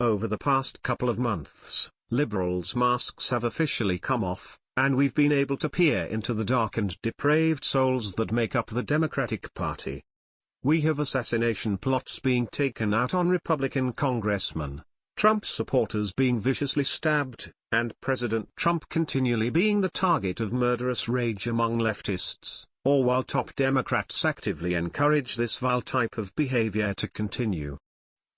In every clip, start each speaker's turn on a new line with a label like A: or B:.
A: Over the past couple of months, liberals' masks have officially come off, and we've been able to peer into the dark and depraved souls that make up the Democratic Party. We have assassination plots being taken out on Republican congressmen, Trump supporters being viciously stabbed, and President Trump continually being the target of murderous rage among leftists, all while top Democrats actively encourage this vile type of behavior to continue.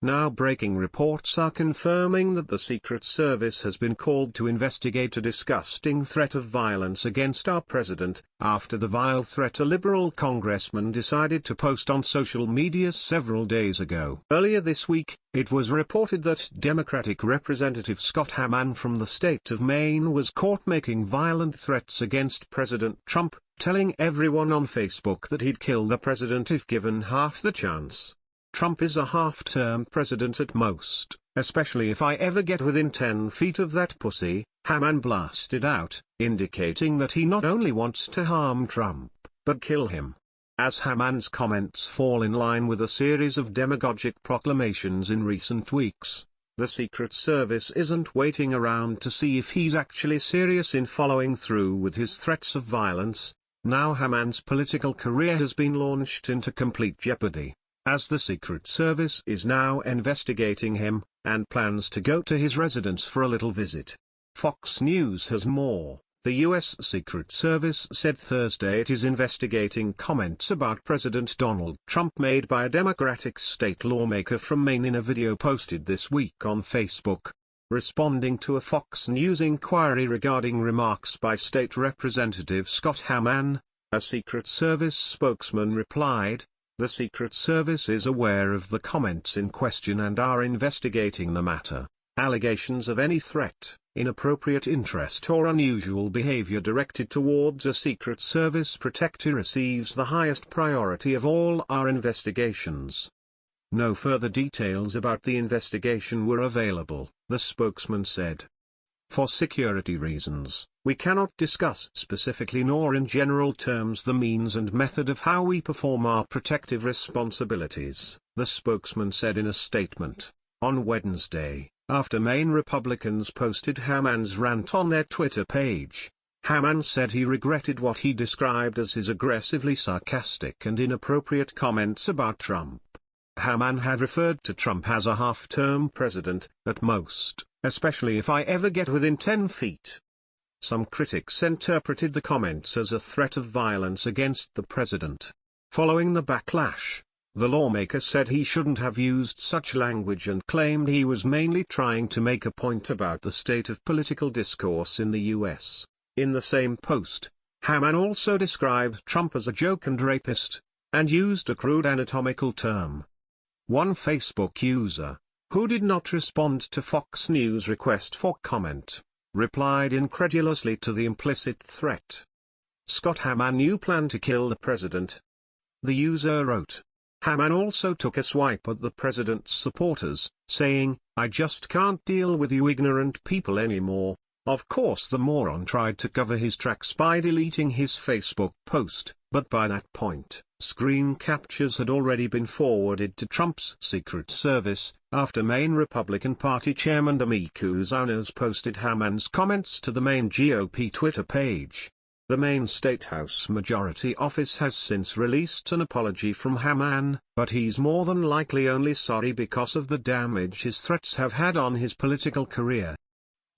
A: Now breaking reports are confirming that the Secret Service has been called to investigate a disgusting threat of violence against our president, after the vile threat a liberal congressman decided to post on social media several days ago. Earlier this week, it was reported that Democratic Representative Scott Hamman from the state of Maine was caught making violent threats against President Trump, telling everyone on Facebook that he'd kill the president if given half the chance. Trump is a half-term president at most, especially if I ever get within 10 feet of that pussy, Hamman blasted out, indicating that he not only wants to harm Trump, but kill him. As Hamman's comments fall in line with a series of demagogic proclamations in recent weeks, the Secret Service isn't waiting around to see if he's actually serious in following through with his threats of violence. Now Hamman's political career has been launched into complete jeopardy, as the Secret Service is now investigating him, and plans to go to his residence for a little visit. Fox News has more. The U.S. Secret Service said Thursday it is investigating comments about President Donald Trump made by a Democratic state lawmaker from Maine in a video posted this week on Facebook. Responding to a Fox News inquiry regarding remarks by State Representative Scott Hamman, a Secret Service spokesman replied, "The Secret Service is aware of the comments in question and are investigating the matter. Allegations of any threat, inappropriate interest or unusual behavior directed towards a Secret Service protectee receives the highest priority of all our investigations." No further details about the investigation were available, the spokesman said. "For security reasons, we cannot discuss specifically nor in general terms the means and method of how we perform our protective responsibilities," the spokesman said in a statement. On Wednesday, after Maine Republicans posted Hamman's rant on their Twitter page, Hamman said he regretted what he described as his aggressively sarcastic and inappropriate comments about Trump. Hamman had referred to Trump as a half-term president, at most, especially if I ever get within 10 feet. Some critics interpreted the comments as a threat of violence against the president. Following the backlash, the lawmaker said he shouldn't have used such language and claimed he was mainly trying to make a point about the state of political discourse in the U.S. In the same post, Hamman also described Trump as a joke and rapist, and used a crude anatomical term. One Facebook user, who did not respond to Fox News' request for comment, replied incredulously to the implicit threat. "Scott Hamman, you plan to kill the president?" the user wrote. Hamman also took a swipe at the president's supporters, saying, "I just can't deal with you ignorant people anymore." Of course, the moron tried to cover his tracks by deleting his Facebook post, but by that point, screen captures had already been forwarded to Trump's Secret Service, after Maine Republican Party Chairman Dominic Cuzanos posted Hamman's comments to the Maine GOP Twitter page. The Maine State House Majority Office has since released an apology from Hamman, but he's more than likely only sorry because of the damage his threats have had on his political career.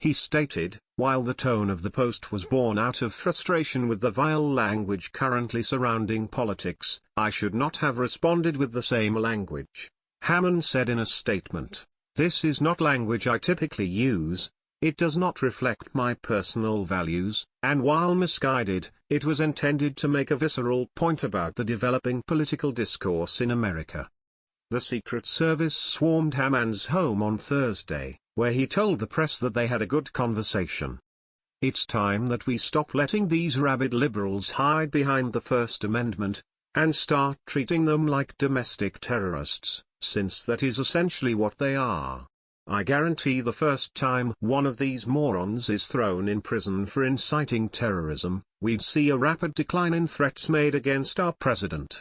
A: He stated, while the tone of the post was born out of frustration with the vile language currently surrounding politics, I should not have responded with the same language. Hamman said in a statement, "This is not language I typically use, it does not reflect my personal values, and while misguided, it was intended to make a visceral point about the developing political discourse in America." The Secret Service swarmed Hamman's home on Thursday, where he told the press that they had a good conversation. "It's time that we stop letting these rabid liberals hide behind the First Amendment, and start treating them like domestic terrorists, since that is essentially what they are. I guarantee the first time one of these morons is thrown in prison for inciting terrorism, we'd see a rapid decline in threats made against our president."